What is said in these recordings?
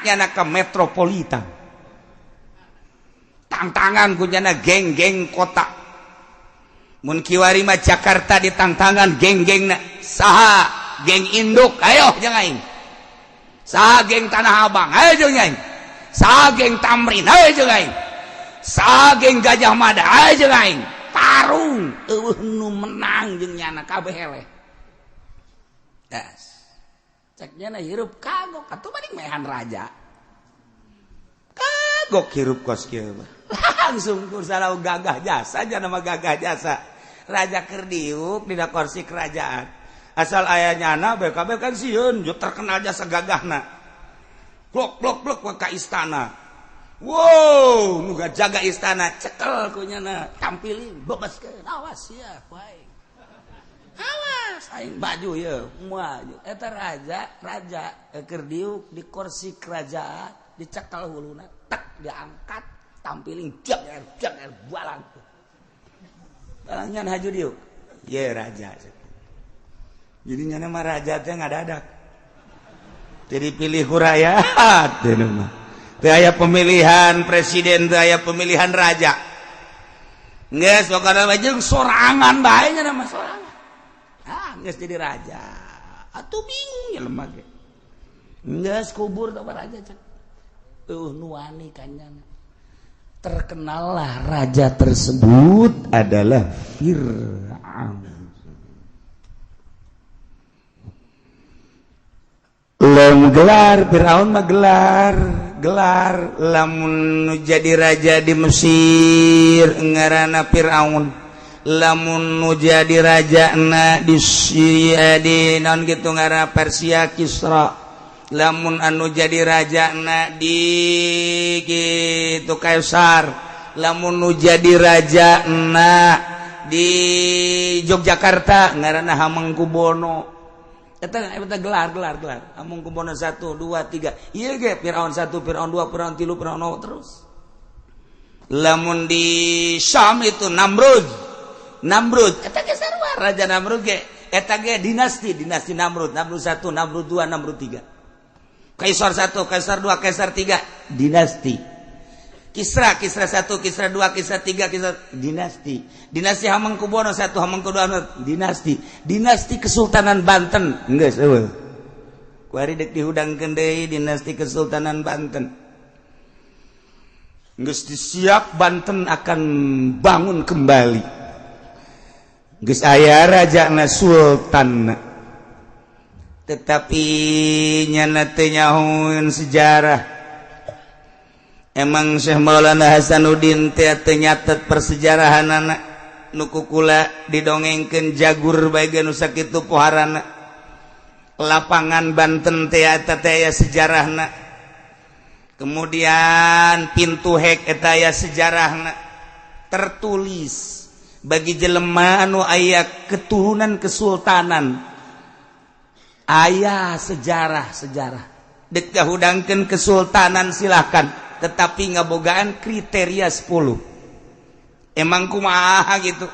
naiknya ke metropolitan tantangan kunyana geng-geng kota mun kiwari mah Jakarta ditantangan geng-geng saha geng induk ayo jeung aing saha geng Tanah Abang ayo jeung aing saha geng Tamrin ayo jeung aing saha geng Gajah Mada ayo jeung aing tarung eueuh nu menang jeung nyana kabeh eleh das ceknya hirup kagok atuh mending mehan raja kagok hirup kos kieu langsung kursala gagah jasa aja nama gagah jasa raja keur diuk dina kursi kerajaan asal aya nyana BKB kan sieun jo terkenal jasa gagahna blok ka istana wow nu jaga istana cekel ku nyana tampilin bebaskeun awas ya bae awas aing baju ye maju eta raja keur diuk di kursi kerajaan dicekel huluna tek diangkat tampilin jak balang balangnya haju diuk ye raja jadi nyana mah raja teh ngadadak jadi pilih ku rakyat teh mah teu aya pemilihan presiden teu aya pemilihan raja geus pokona mah jeung sorangan bae nya mah sorangan geus jadi raja atuh bingung ya lemah ge geus kubur teh raja cek nu wani kanyana terkenallah raja tersebut adalah Fir'aun. Lamun gelar Fir'aun mah gelar lamun jadi raja di Mesir ngaranna Fir'aun lamun nu jadi raja na di Syria di naon kitu ngaranna Persia Kisra lamun anu jadi raja na di kitu Kaisar lamun nu jadi raja na di Yogyakarta ngaranna Hamengkubuwono eta gelar Hamengkubuwono 1 2 3 ieu ge Firaun 1 Firaun 2 Firaun 3 Firaun 4 terus lamun di Syam itu Namrud eta ge sarua raja Namrud ge eta ge dinasti Namrud 1 Namrud 2 Namrud 3 Kaisar 1 Kaisar 2 Kaisar 3 dinasti Kisra 1 Kisra 2 Kisra 3 Kisra dinasti Hamengkubuwono 1 Hamengkubuwono 2 dinasti Kesultanan Banten geus eueuh kuari dek dihudangkeun deui dinasti Kesultanan Banten geus disiap Banten akan bangun kembali geus aya rajana sultan tetapi nyana teu nyahoeun sejarah emang Syekh Maulana Hasanuddin teh nyatet persejarahanana nu kukula didongengkeun jagur bae nu sakitu poharana lapangan Banten teh eta teh aya sejarahna kemudian pintu hek eta aya sejarahna tertulis bagi jelema anu aya keturunan kesultanan aya sejarah dek gahudangkeun kesultanan silakan tetapi ngabogaan kriteria 10 emang kumaha gitu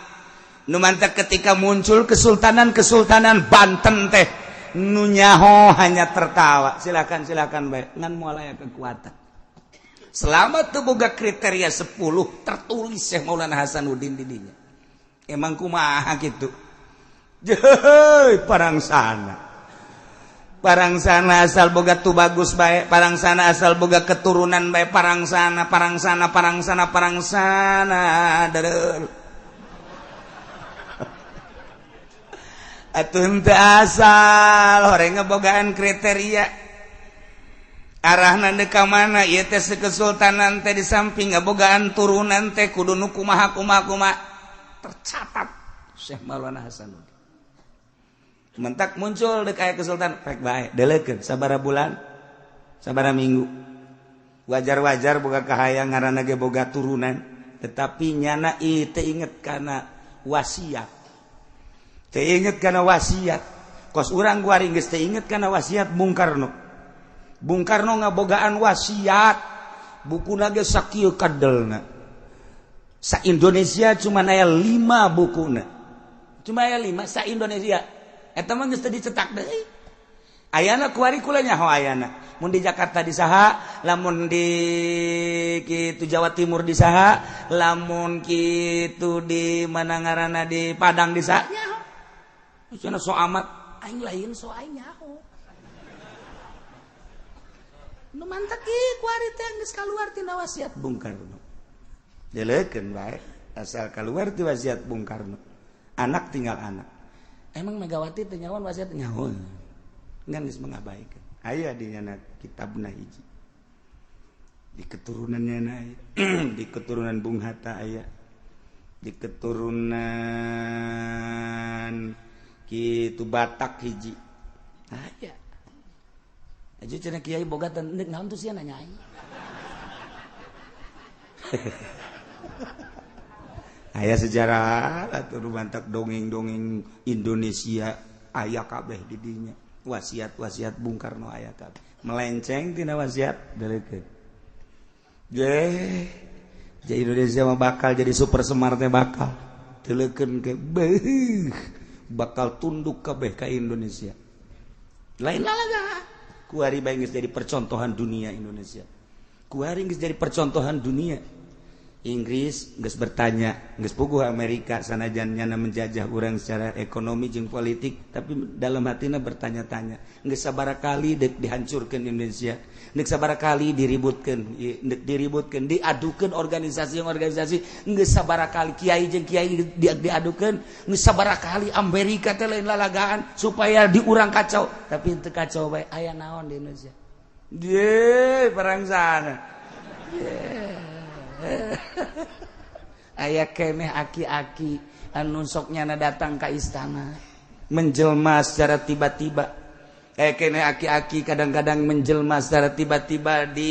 nu mantap ketika muncul kesultanan Banten teh nu nyaho hanya tertawa silakan bae ngan moal aya kekuatan selama teu boga kriteria 10 tertulis Syekh Maulana Hasanuddin di dinya emang kumaha gitu jeuh parang sana asal boga tu bagus bae parang sana asal boga keturunan bae parang sana dareul atuh henteu asal horeng ngebogaan kriteria arahna deuk ka mana ieu teh kesultanan teh di samping ngabogaan turunan teh kudu nu kumaha tercatat Syekh Maulana Hasanuddin mentak muncul dek aya kesultanan pek bae deulekeun sabaraha bulan sabaraha minggu wajar boga kahayang ngaranna ge boga turunan tetapi nyana ieu teu inget kana wasiat kos urang guari geus teu inget kana wasiat Bung Karno ngabogaan wasiat bukuna ge sakieu kadelna sa Indonesia cuma aya 5 bukuna sa Indonesia eta mah geus teu dicetak deui Ayana kuari kulanya ho ayana. Mun di Jakarta di saha, lamun di kitu Jawa Timur di saha, lamun kitu di mana ngaranna di Padang di saha. Cenah so amat aing lain so aing nyaho. Nu mantak ieu kuari teh geus kaluar tina wasiat Bung Karno. Deleukeun bae asal kaluar ti wasiat Bung Karno. Anak tinggal anak. Emang Megawati teh nyahoan wasiat nyahoan. Ngan geus mengabaikan. Aya di nyana kitabna hiji. Di keturunannya na aya. Di keturunan Bung Hatta aya. Di keturunan kitu Batak hiji. Aya. Aja cenah kiai boga teh endek naon tuh sia nanya aing. Aya sejarah atuh rumantak dongeng-dongeng Indonesia aya kabeh di dinya. Wasiat-wasiat Bung Karno aya kabeh. Melenceng tina wasiat deleukeun. Jadi Indonesia mah bakal jadi super smart teh bakal. Deleukeun ke bakal tunduk kabeh ka Indonesia. Lain lalaga. Kuari bae geus jadi percontohan dunia Indonesia. Kuari geus jadi percontohan dunia. Inggris geus bertanya, geus puguh Amerika sanajan nyana menjajah urang secara ekonomi jeung politik, tapi dalam hatina bertanya-tanya, geus sabaraha kali deuk dihancurkeun Indonesia, deuk sabaraha kali diributkeun, diadukeun organisasi, geus sabaraha kali kiai jeung kiai diadukeun, geus sabaraha kali Amerika teh lain lalagaan supaya diurang kacau, tapi teu kacau bae aya naon di Indonesia. Perang sana. Aya keneh aki-aki anu sok nyana datang ka istana menjelma secara tiba-tiba. Aya keneh aki-aki kadang-kadang menjelma secara tiba-tiba di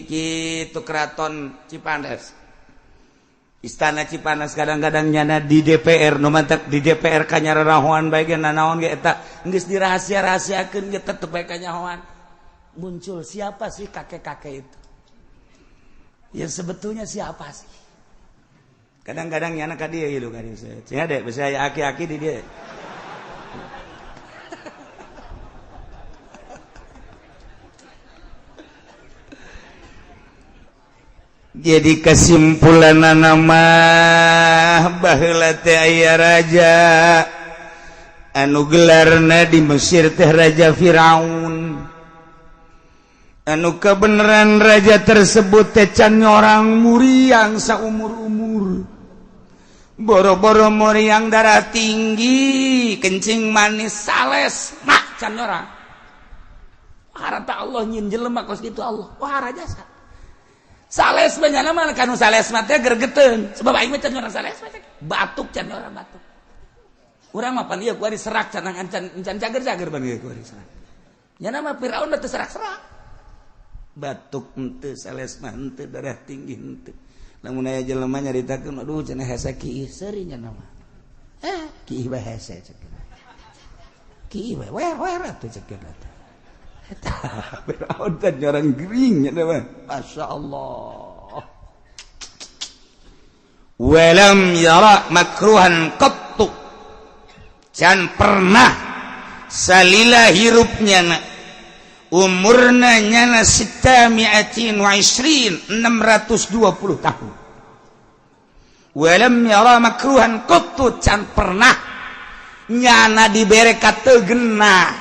kitu keraton Cipanas. Istana Cipanas kadang-kadang nyana di DPR nu mantep di DPR kanyararahoan bae ge nanaon ge eta geus dirahasia-rahasiakeun ge tetep bae kanyahoan. Muncul siapa sih kakek-kakek itu? Ya sebetulnya siapa sih? Kadang-kadang nyana ka dieu gitu ka dieu. Cenah deh bisa aya aki-aki di dieu. Jadi kesimpulan nama baheula teh aya raja anu gelarna di Mesir teh Raja Firaun. Anu kebenaran raja tersebut teh can nyorang muriang saumur-umur. Boro-boro muriang darah tinggi, kencing manis sales, nah can nyorang. Harata Allah nyin jelema kos kitu Allah. Wah raja sa. Sales benyana mah kanu sales mah teh gergeteun. Sebab aing mah can nyorang sales mah batuk can nyorang batuk. Urang mah pan ieu kuari serak can cager-cager ban ieu kuari serak. Nya mah Firaun teh serak-serak. Batuk henteu sales mah henteu darah tinggi henteu. Lamun aya jelema nyaritakeun aduh cenah hese kieu seuri nya mah. Kieu bae hese ceuk. Kieu bae wer atuh ceuk eta. Eta Firaun teh nyorang gering nya mah. Masyaallah. Walam yara makruhan qattu. Can pernah salila hirupnya na umurna nyana 620 tahun. Walam yara makruhan qattu can pernah nyana dibere kateugena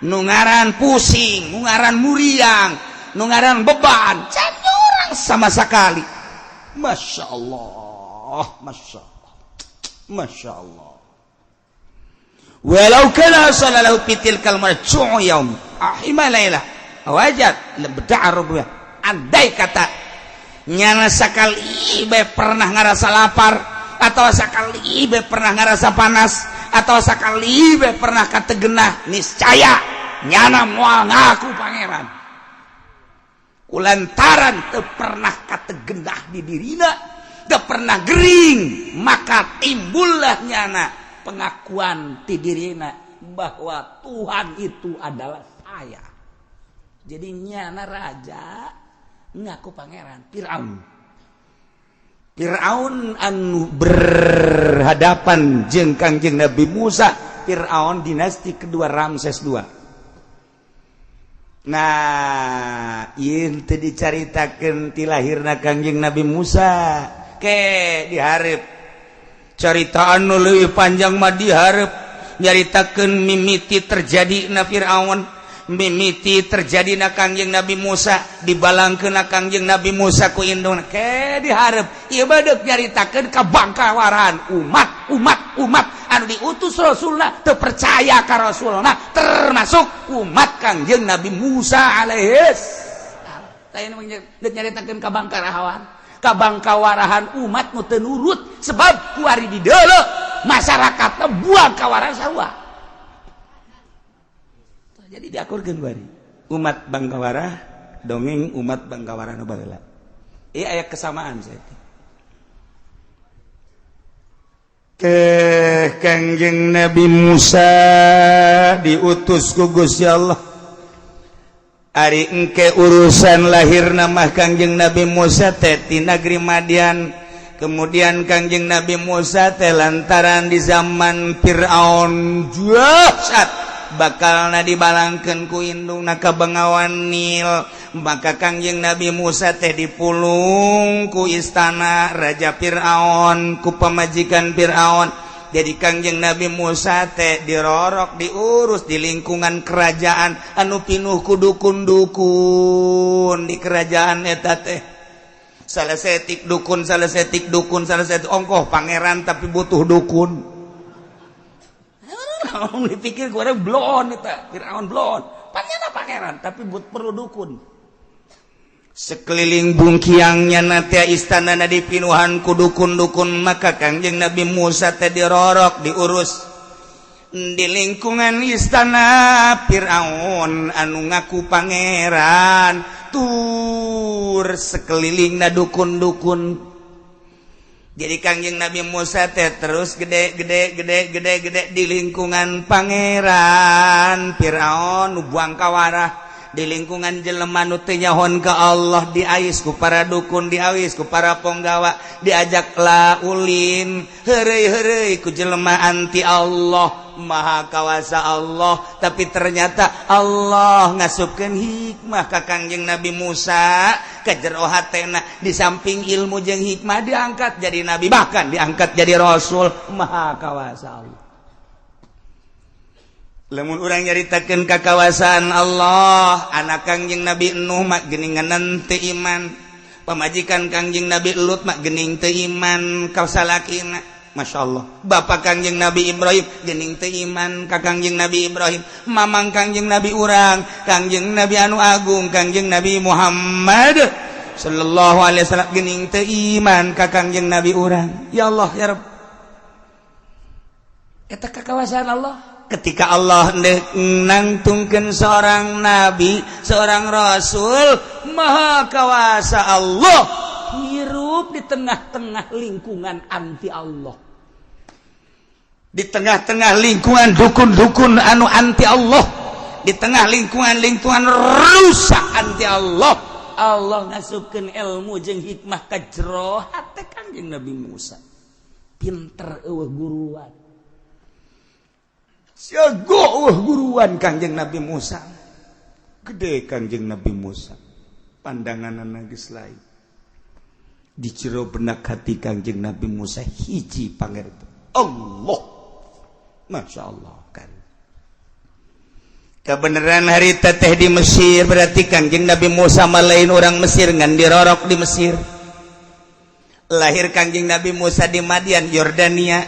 nu ngaran pusing, nu ngaran muriang, nu ngaran beban, can urang sama sekali. Masyaallah, masyaallah. Masyaallah. Walau kana sallallahu fitil kalmarju'u yaum ahima lailah wajad lebda'arubah andai kata nyana sakali be pernah ngarasa lapar atau sakali be pernah ngarasa panas atau sakali be pernah kategenah niscaya nyana moal ngaku pangeran kulantaran teu pernah kategenah di dirina teu pernah gering maka timbullah nyana pengakuan ti dirina bahwa Tuhan itu adalah saya. Jadi nyana raja ngaku pangeran Firaun. Firaun anu berhadapan jeung Kangjeng Nabi Musa, Firaun dinasti kedua Ramses II. Nah intu dicaritakeun ti lahirna Kangjeng Nabi Musa ke dihareup carita anu leuwih panjang mah dihareup nyaritakeun mimiti terjadina Firaun, mimiti terjadina Kangjeng Nabi Musa, dibalangkeun Kangjeng Nabi Musa ku indungna ke dihareup ieu badeuk nyaritakeun kabangkawarahan umat anu diutus Rasulna teu percaya ka Rasulna termasuk umat Kangjeng Nabi Musa alaihis salam. Teu nyaritakeun kabangkawarahan umat nu teu nurut sebab ku ari di deuleu masyarakatna buang kawarahan sarua. Jadi diakurkeun bari umat bangkawarah dongeng umat bangkawarah nu baheula. Ieu aya kesamaan saya. Ke Kangjeng Nabi Musa diutus ku Gusti Allah ari engke urusan lahir nama Kangjeng Nabi Musa teh ti negeri Madian. Kemudian Kangjeng Nabi Musa teh lantaran di zaman Firaun jahat bakalna dibalangkeun ku indungna ka Bengawan Nil, maka Kangjeng Nabi Musa teh dipulung ku istana Raja Firaun ku pamajikan Firaun. Jadi Kangjeng Nabi Musa teh dirorok diurus di lingkungan kerajaan anu pinuh ku dukun-dukun di kerajaan eta teh. Salah setik dukun ongkoh pangeran tapi butuh dukun. Dipikir gue ada blon eta Firaun blon pangeran tapi perlu dukun. Sekeliling bungkiangnya nanti istana dipinuhan ku dukun-dukun, maka Kangjeng Nabi Musa teh dirorok diurus di lingkungan istana Firaun anu ngaku pangeran tur sekelilingna dukun-dukun. Jadi Kangjeng Nabi Musa teh terus gede di lingkungan pangeran Firaun nu buang kawarah, di lingkungan jelema nu teu nyahon ka Allah, diais ku para dukun, diawis ku para ponggawa, diajak laulin heureuy-heureuy ku jelema anti Allah, maha kawasa Allah, tapi ternyata Allah ngasupkeun hikmah ka Kangjeng Nabi Musa ka jero hatena. Di samping ilmu jeung hikmah diangkat jadi nabi, bahkan diangkat jadi rasul, maha kawasa Allah. Lamun urang nyaritakeun kakawasaan Allah, anak Kangjeng Nabi Nuh mak geuninganan teu iman, pamajikan Kangjeng Nabi Lut mak geuning teu iman ka salakina. Masyaallah. Bapak Kangjeng Nabi Ibrahim geuning teu iman ka Kangjeng Nabi Ibrahim. Mamang Kangjeng Nabi urang, Kangjeng Nabi anu agung, Kangjeng Nabi Muhammad sallallahu alaihi wasallam geuning teu iman ka Kangjeng Nabi urang. Ya Allah ya Rabb. Eta kakawasaan Allah. Ketika Allah nangtungkeun seorang nabi, seorang rasul, maha kawasa Allah hirup di tengah-tengah lingkungan anti Allah, di tengah-tengah lingkungan dukun-dukun anu anti Allah, di tengah lingkungan rusak anti Allah. Allah ngasupkeun ilmu jeung hikmah ka jero hate Kangjeng Nabi Musa. Pinter eueuh guruan, jago guruan Kangjeng Nabi Musa. Gede Kangjeng Nabi Musa, pandanganna geus lain. Di jero benak hati Kangjeng Nabi Musa hiji pangerto Allah. Masya Allah kan. Kebenaran harita teh di Mesir, berarti Kangjeng Nabi Musa malain orang Mesir ngan dirorok di Mesir. Lahir Kangjeng Nabi Musa di Madian, Yordania.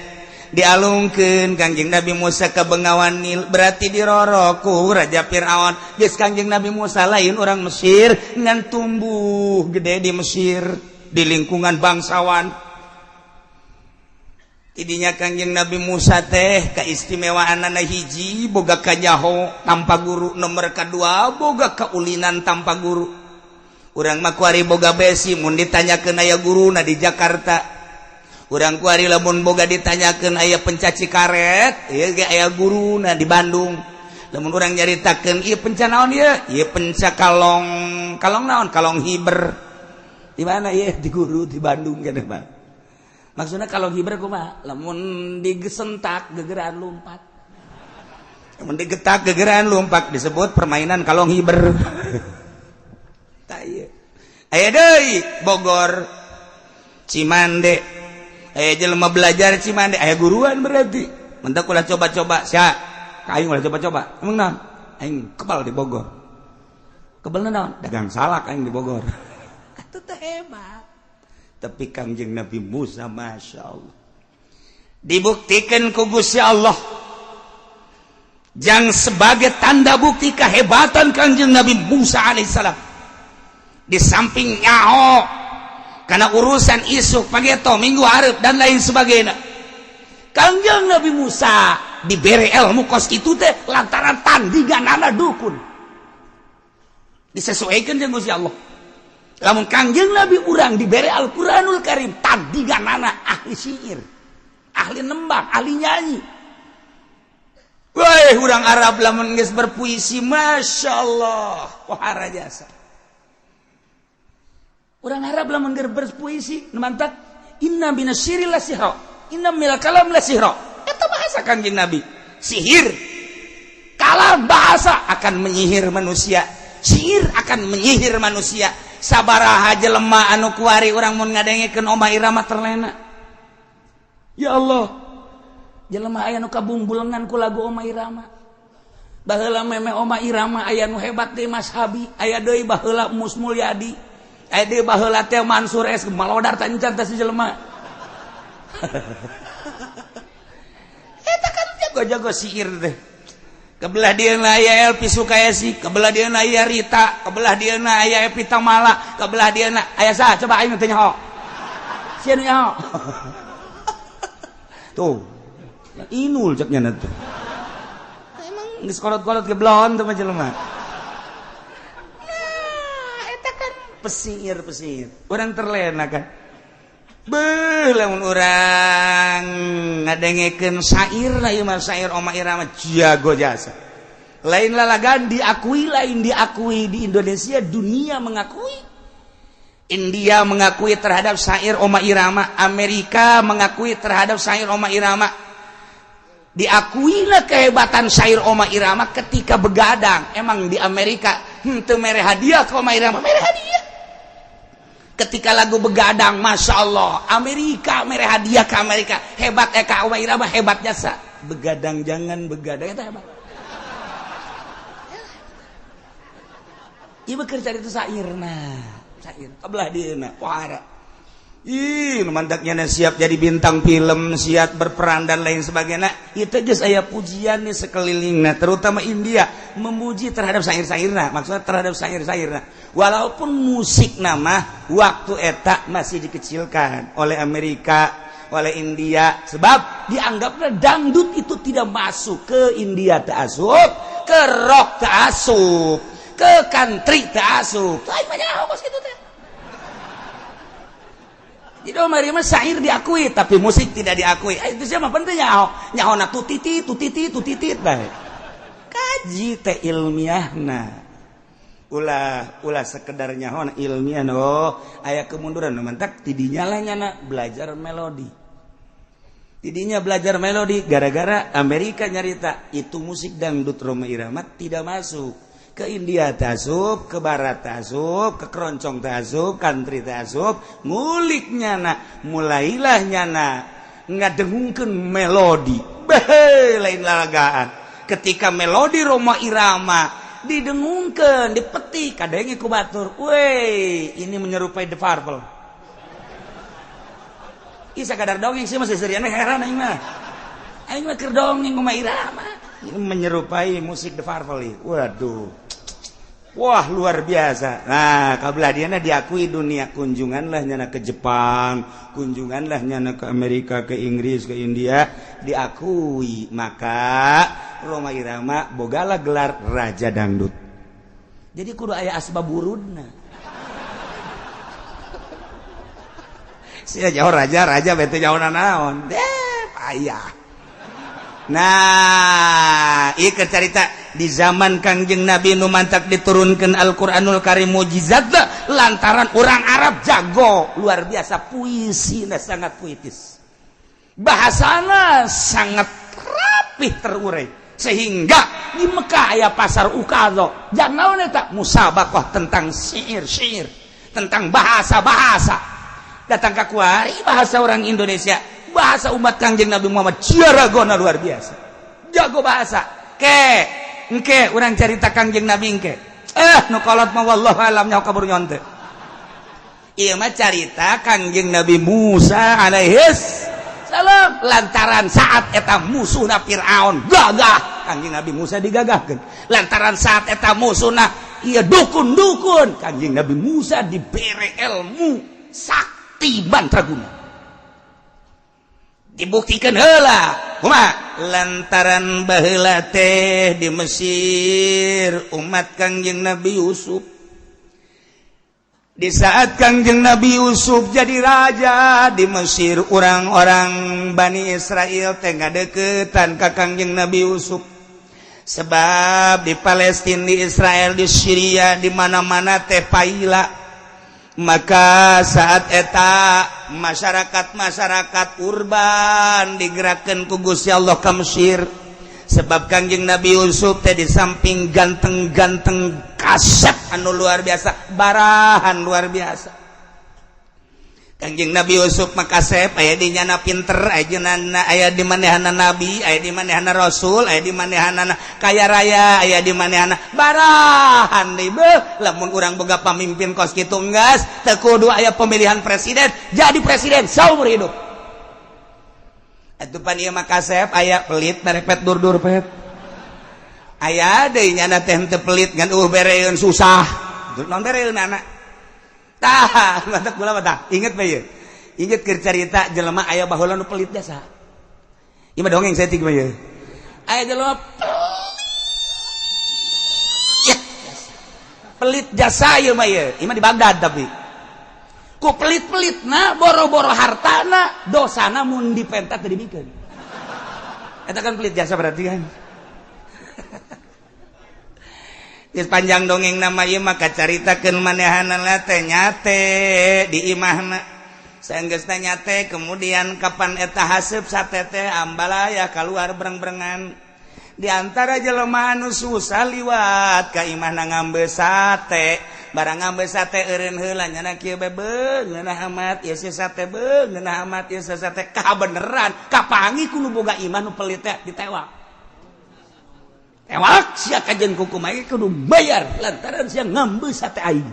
Dialungkeun Kangjeng Nabi Musa ke Bengawan Nil, berarti dirorok ku Raja Firaun. Geus Kangjeng Nabi Musa lain orang Mesir ngan tumbuh gede di Mesir di lingkungan bangsawan. Tidinya Kangjeng Nabi Musa teh kaistimewaanna hiji boga kanyaho tanpa guru, nomor kedua boga kaulinan tanpa guru. Urang mah kuari boga besi mun ditanyakeun aya guruna di Jakarta. Urang kuari lamun boga ditanyakeun aya pencaci karet, ieu ge aya guruna di Bandung. Lamun urang nyaritakeun ieu penca naon ieu? Ieu penca kalong. Kalong naon? Kalong hiber. Di mana ieu? Di guru di Bandung kana mah. Maksudna kalong hiber kumaha? Lamun digesentak gegeran lompat. mendegetak gegeran lompat disebut permainan kalong hiber. Aya deui Bogor Cimande aya jelema belajar Cimande aya guruan berarti mentek ulah coba-coba sia aing ulah coba-coba emang naon aing kebal di Bogor kebal naon dagang salak aing di Bogor atuh teh hebat tapi Kangjeng Nabi Musa masyaallah dibuktikan ku Gusti Allah yang sebagai tanda bukti kehebatan Kangjeng Nabi Musa alaihissalam di samping nyaho karena urusan isu pageto minggu hareup dan lain sebagainya Kangjeng Nabi Musa diberi ilmu kos itu teh lantaran tandinganana dukun disesuaikan jeung Gusti Allah lamun Kangjeng Nabi urang diberi Al-Qur'anul Karim tandinganana ahli syair ahli nembang ahli nyanyi wah urang Arab lamun geus berpuisi masyaallah pohara jasa orang Arab lamun keur berpuisi mantap inna minasyiri la sihra inna minal kalam la sihra eta bahasa Kangjeng Nabi sihir kalam bahasa akan menyihir manusia sihir akan menyihir manusia sabaraha jelema anu kuari urang mun ngadengekeun Oma Irama terlena ya Allah jelema aya nu kabumbulungan ku lagu Oma Irama baheula meme Oma Irama aya nu hebat deui Mas Habi aya deui baheula Mus Mulyadi ade baheula teh Mansur es malodar teh encan teh si jelema. Eta kan jago-jago sihir teh. Kebelah dieuna aya Elpi Sukayasi, kebelah dieuna aya Rita, kebelah dieuna aya Epi Tamala, kebelah dieuna aya saha coba aing teh nyaho. Sia nu nyaho. Tuh. Inul cek nya teh. Emang geus kolot-kolot ke blon teh mah jelema. Pesir orang terlena kan beuh lamun urang ngadengekeun syair lah ieu mah syair Oma Irama jago jasa lain lalagan diakui lain diakui di Indonesia dunia mengakui India mengakui terhadap syair Oma Irama Amerika mengakui terhadap syair Oma Irama diakuilah kehebatan syair Oma Irama ketika begadang emang di Amerika teu mere hadiah ke Oma Irama mere hadiah ketika lagu begadang Masya Allah Amerika mere hadiah ke Amerika hebat Eka Oma Irama hebat jasa begadang jangan begadang itu hebat ieu keur cari itu sairna sair kabelah dieuna wahara ih mantaknya siap jadi bintang film siap berperan dan lain sebagainya itu geus aya pujian nih sekelilingna terutama India memuji terhadap syair-syairna maksudnya terhadap syair-syairna walaupun musik nama waktu eta masih dikecilkan oleh Amerika oleh India sebab dianggapnya dangdut itu tidak masuk ke India teu asup ke rock teu asup ke country teu asup lain mah nyaho kos kitu teh jadi Oma Irama syair diakui tapi musik tidak diakui itu siapa pentingnya nyahona tutiti bae kaji teh ilmiahna ulah sekedar nyahona ilmiah aya kemunduran mantak tidinya lah nyana belajar melodi tidinya belajar melodi gara-gara Amerika nyarita itu musik dangdut Oma Irama tidak masuk ke India tasub, ke Barat tasub, ke keroncong tasub, country tasub, ngulik nyana, mulailah nyana ngadengungkeun melodi, lain lalagaan. Ketika melodi Roma Irama didengungkeun, dipetik, kadenge ku batur, weh, ini menyerupai The Purple. Ih sakadar dongeng sih masih seriana heran aing mah. Aing mah keur dongeng Roma Irama. Ini menyerupai musik The Purple. Waduh. Wah luar biasa. Nah kabelah diana diakui dunia kunjunganlah nyana ke Jepang, kunjunganlah nyana ke Amerika, ke Inggris, ke India diakui. Maka Roma Irama bogalah gelar Raja Dangdut. Jadi kudu aya asbabburudna. Sia jauh raja bete jauh naon. Payah. Nah, ieu carita di zaman Kangjeng Nabi nu mantak diturunkeun Al-Qur'anul Karim mukjizat lantaran orang Arab jago luar biasa puisinya sangat puitis. Bahasana sangat rapih terurai sehingga di Mekah aya pasar Uqadha. Jan naon eta? Musabaqah tentang syair, tentang bahasa. Datang ka kuari bahasa orang Indonesia, bahasa umat Kangjeng Nabi Muhammad ciaragona luar biasa. Jago bahasa. Engke urang carita Kangjeng Nabi engke. Nu kolot mah wallahu alam nyaho kabur nyon teh. Ieu mah carita Kangjeng Nabi Musa alaihis salam lantaran saat eta musuhna Firaun gagah Kangjeng Nabi Musa digagahkeun. Lantaran saat eta musuhna ieu dukun-dukun Kangjeng Nabi Musa dibere ilmu sakti mantraguna. Dibuktikan heula kumaha lantaran baheula teh di Mesir umat Kangjeng Nabi Yusuf. Di saat Kangjeng Nabi Yusuf jadi raja di Mesir, orang-orang Bani Israel teh ngadeukeutan ka Kangjeng Nabi Yusuf. Sebab di Palestina, di Israel, di Syria, di mana-mana teh paila. Maka saat eta masyarakat urban digerakkan ku Gusti Allah ka Mesir. Sebab Kangjeng Nabi Yusuf teh di samping ganteng-ganteng kasep anu luar biasa, barahan luar biasa. Kangjeng Nabi Yusuf mah kasep aya di nyana pinter, aya di manehana nabi, aya di manehana rasul, aya di manehana kaya raya, aya di manehana barahan deui beuh. Lamun urang boga pamimpin kos kitu enggas, teu kudu aya pemilihan presiden, jadi presiden saumur hidup. Atuh pan ieu mah kasep aya pelit berepet dur-dur pet. Aya deui nyana teh teu pelit ngan bereun susah. Naon bereun anak? Tah, mantap kula mah tah. Inget bae ieu. Inget keur carita jelema aya baheula nu pelit jasa. Ieu mah dongeng saeutik mah ieu. Aya jelema pelit jasa ieu mah ieu. Ieu mah di Bagdad tapi. Ku pelit-pelitna boro-boro hartana dosana mun dipentat teu dibikeun. Eta kan pelit jasa berarti kan. Geus panjang dongeng nama ieu mah kacaritakeun manehana teh nyate di imahna. Saenggeusna nyate kemudian kapan eta haseup sate teh ambalaya kaluar bereng-berengan. Di antara jelema anu susah liwat ka imahna ngambe sate. Barang ngambe sate eureun heula nyana kieu bebeung ngeunah amat ieu sate beung ngeunah amat ieu sate kabeneran kapangi ku nu boga iman nu pelit teh ditewak. Tewak sia kajen kukumah ge kudu bayar lantaran sia ngambe sate aing.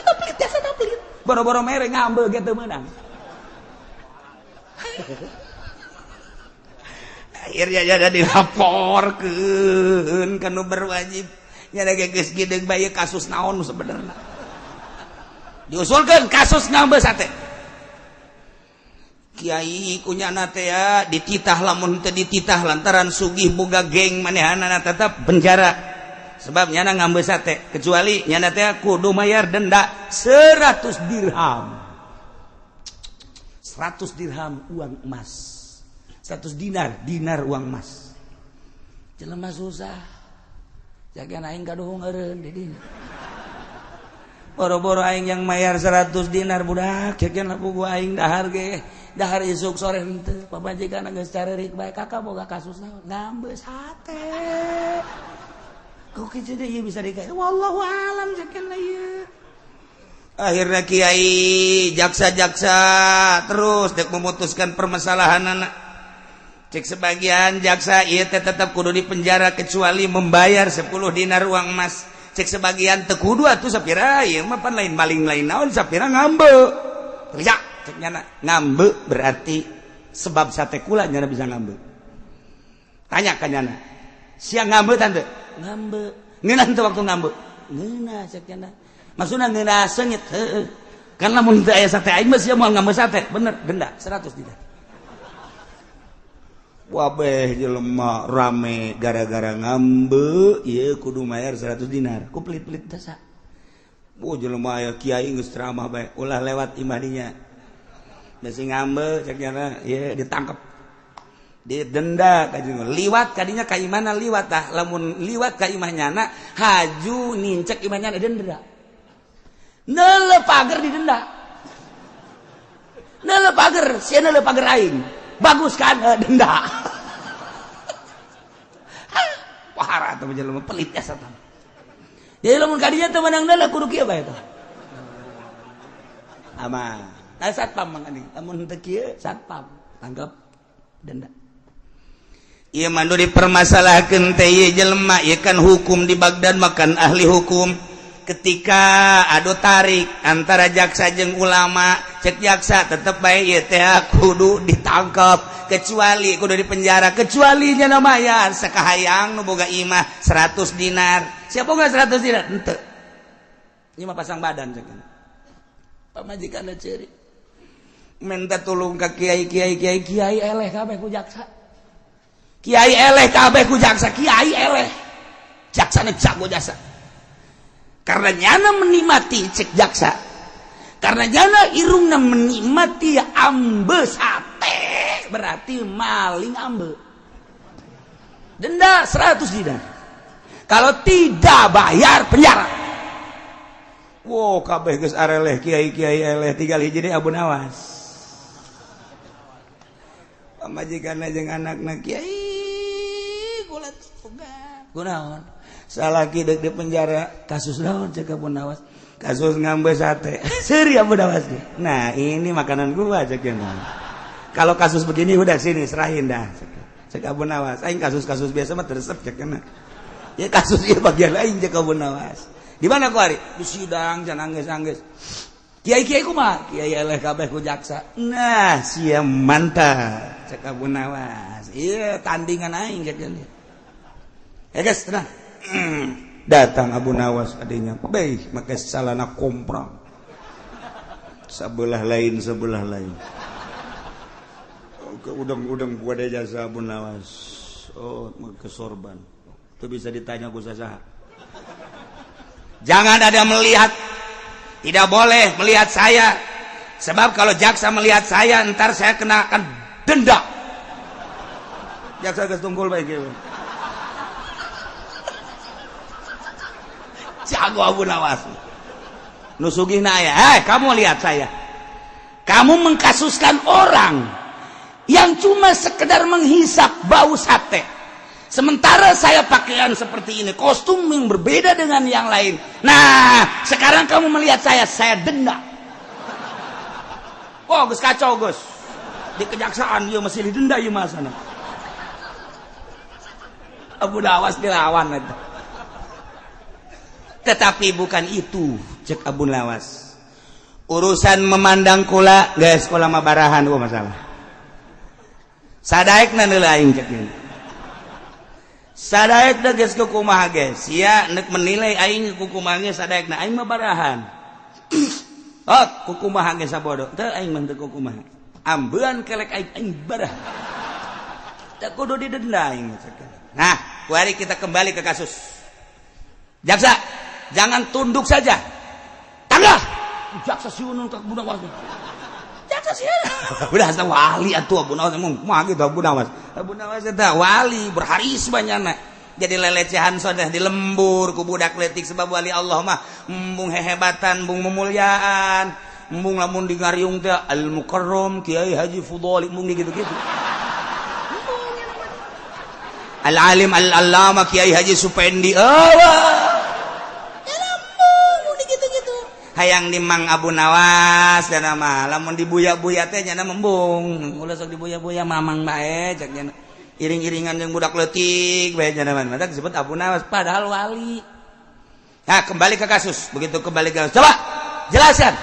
Eta pelit teh sana pelit. Boro-boro mere ngambe ge teu meunang. Akhirnya jadi dilaporkeun kanu berwajib nyana geus gideung bae kasus naon sebenarnya diusulkeun kasus ngambe sate kiai kunyana teh ya dititah lamun teu dititah lantaran sugih boga geng manehana tetep penjara sebab nyana ngambe sate kecuali nyana teh kudu mayar denda 100 dirham 100 dirham uang emas 100 dinar uang emas. Jelema susah. Jagan aing gaduhung eureun di dieu. Boro-boro aing yang mayar 100 dinar budak, jagan lapu gua aing dahar ge. Dahar isuk sore henteu, pamajikan geus carerik bae kakak boga kasus naon? Ngambe sate. Kok kitu deui bisa dikae? Wallahu alam jagan ieu. Akhirnya kiai jaksa-jaksa terus dek memutuskan permasalahanana. Cek sebagian jaksa ieu teh tetep kudu dipenjara kecuali membayar 10 dinar uang emas. Cek sebagian teu kudu atuh sapira ieu mah pan lain maling lain naon sapira ngambe. Kerja cek nyana ngambe berarti sebab sate kula nyana bisa ngambe. Tanya ka nyana. Sia ngambe tante? Ngambe. Ngeunah teu waktu ngambe? Ngeunah cek nyana. Maksudna ngeunah seungit heueuh. Kan lamun teu aya sate aing mah sia moal ngambe sate, bener denda 100 dinar. Wabeh jelema rame gara-gara ngambe ieu kudu mayar 100 dinar ku pelit-pelit dasa. Jelema aya kiai geus ceramah bae ulah lewat imah dinya. Da sing ngambe cek nyana ieu ditangkep. Didenda ka jeung liwat ka dinya ka imahna liwat tah lamun liwat ka imah nyana haju nincek imah nyana denda. Neuleuh pager didenda. Neuleuh pager, sia neuleuh pager aing. Bagus kan denda. pahara atau jelema pelit asa tah. Jadi lamun kadinya teh menangna kudu kieu bae tah. Aman. Nah satpam mangani. Lamun teu kieu satpam tanggap denda. Ieu mah nu dipermasalahkeun teh ieu jelema ieu kan hukum di Baghdad makan ahli hukum. Ketika adu tarik antara jaksa jeung ulama, cek jaksa tetep bae ieu teh kudu ditangkap kecuali kudu dipenjara kecuali nya mayar sakahayang nu boga imah 100 dinar. Siapa boga 100 dinar? Henteu. Ieu mah pasang badan cek. Pamajikanna ceurik. Minta tulung ka kiai eleh kabeh ku jaksa. Kiai eleh kabeh ku jaksa, kiai eleh. Jaksana jago jasa. Karena nyana menikmati cek jaksa, karena nyana irungna menikmati ambe sate, berarti maling ambe. Denda 100 dinar. Kalau tidak bayar penjara. Wow, kabeh geus areleh kiai eleh tinggal hiji deui Abu Nawas. Pamajikanna jeung anakna kiai kulat boga. Kunaon? Salaki dek di penjara kasus naon cek Abu Nawas, kasus ngambe sate seri Abu Nawas deh. Nah ini makanan gua cek. Kalau kasus begini udah sini serahin dah cek Abu Nawas. Aing kasus biasa mah teresep cek kena. Ya kasus ieu bagian lain cek Abu Nawas. Di mana ku ari? Di sidang can anggeus. Kiai kumaha? Kiai eleh kabeh ku jaksa. Nah sia mantap cek Abu Nawas. Iya tandingan aing cek dia. Ya guys tenang. Datang Abu Nawas adanya baik make salana komprang sebelah lain udang gua ada jasa Abu Nawas make sorban itu bisa ditanya ku sasaha. Jangan ada melihat, tidak boleh melihat saya sebab kalau jaksa melihat saya ntar saya kenakan denda. Jaksa geus tunggul bae kieu. Jago Abu Nawas. Nusugihna aya, kamu lihat saya. Kamu mengkasuskan orang yang cuma sekedar menghisap bau sate. Sementara saya pakaian seperti ini, kostum yang berbeda dengan yang lain. Nah, sekarang kamu melihat saya denda. Oh, Gus kacau, Gus. Di kejaksaan ieu masih didenda ieu mah sana. Abu Nawas dilawan eta. Tetapi bukan itu cek Abu Nawas. Urusan memandang kula geus kula mah barahan masalah. Sadaekna deui aing cek ieu. Sadaekna geus kumaha geus? Sia neuk menilai aing kumaha geus sadaekna aing mah barahan. Oh, kumaha geus sabodo. Teu aing mah teu kumaha. Ambeun kelek aing barahan. Tak kudu didenda aing cek. Nah, mari kita kembali ke kasus. Jaksa jangan tunduk saja. Tanggah. Jaksa siunun ke Abu Nawas. Jaksa siunun. Udah asa wali atuh Abu Nawas emang mah gitu Abu Nawas. Abu Nawas eta wali berharisma nyana. Jadi lelecehan sodah dilembur ku budak leutik sebab wali Allah mah embung hehebatan, embung memulyaan, embung lamun di ngariung teh Al Mukarram Kiai Haji Fudhali embung gitu-gitu. Al Alim Al Allama Kiai Haji Supendi. Hayang di Mang Abu Nawas dan nama lamun dibuya-buya teh nya membung ulah sok dibuya-buya mamang bae cek nya iring-iringan jeung budak leutik bae nya mah disebut Abu Nawas padahal wali. Nah kembali ke kasus. Begitu kembali ke kasus coba jelaskan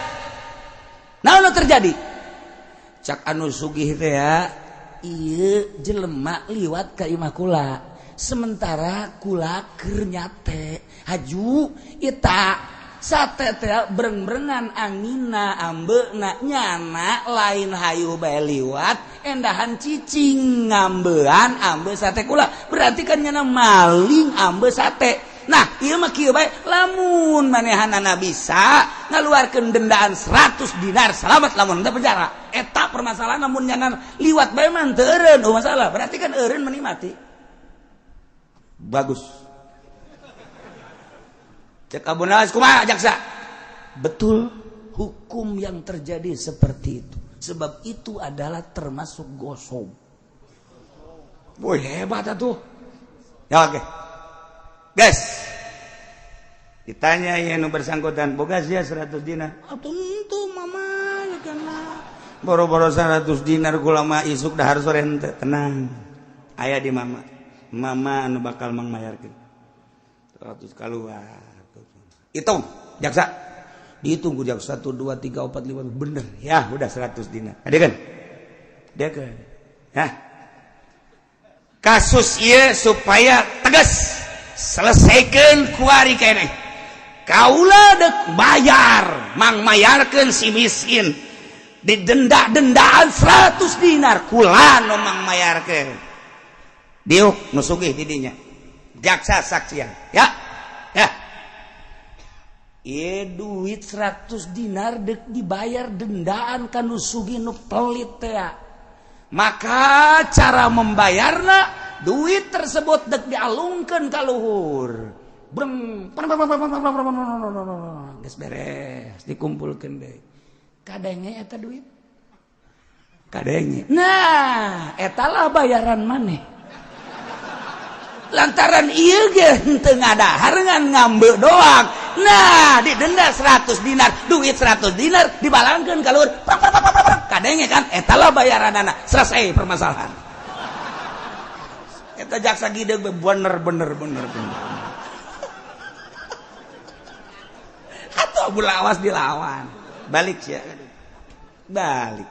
naon terjadi cak anu sugih teh ya ieu jelema liwat ka imah kula sementara kula keur nyate haju eta sate teh breng-brengan angina ambeuna nyana lain hayu bae liwat endahan cicing ngambean ambe sate kula berarti kan nyana maling ambe sate. Nah ieu mah kieu bae lamun manehanana bisa ngaluarkeun dendaan 100 dinar salamet lamun teu penjara eta permasalahan namun nyana liwat bae mah teu eureun masalah berarti kan eureun menikmati bagus. Cek Abu Nawas kumaha jaksa? Betul hukum yang terjadi seperti itu. Sebab itu adalah termasuk gosok. Boy hebat atuh. Ya oke. gas ditanya ya nu bersangkutan boga sia 100 dinar tentu mama ya kana boro-boro 100 dinar kula mah isuk dahar sore henteu tenang aya di mama anu bakal mangmayarkeun 100 keluar hitung jaksa dihitung ku jaksa 1 2 3 4 5 bener ya udah 100 dinar adegan dia kan ya kasus ieu supaya tegas selesaikan kuari kene kaula dek bayar mang mayarkeun si miskin didenda-dendaan 100 dinar kula nu mang mayarkeun diuk nu sugih di dinya jaksa saksian ya duit 100 dinar dek dibayar dendaan ka nu sugih nu pelit teh maka cara membayarna duit tersebut dek dialungkeun ka luhur geus beres dikumpulkeun deui kadenge eta duit kadenge nah eta lah bayaran maneh lantaran ieu ge henteu ngadahar ngan ngambe doang nah didenda 100 dinar duit 100 dinar dibalangkeun ka luhur kadenge kan eta lah bayaranana selesai permasalahan eta jaksa gideg bener atau bulawas dilawan balik ya balik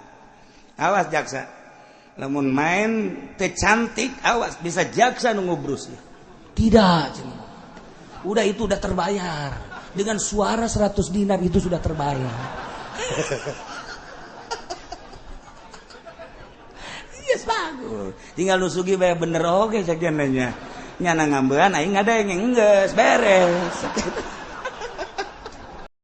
awas jaksa lamun main teh cantik awas bisa jaksa nu ngubrus ya tidak udah itu udah terbayar dengan suara 100 dinar itu sudah terbayar yes bagus tinggal nu sugih bae bener oge cek nya nyana ngambean aing ngadenge geus beres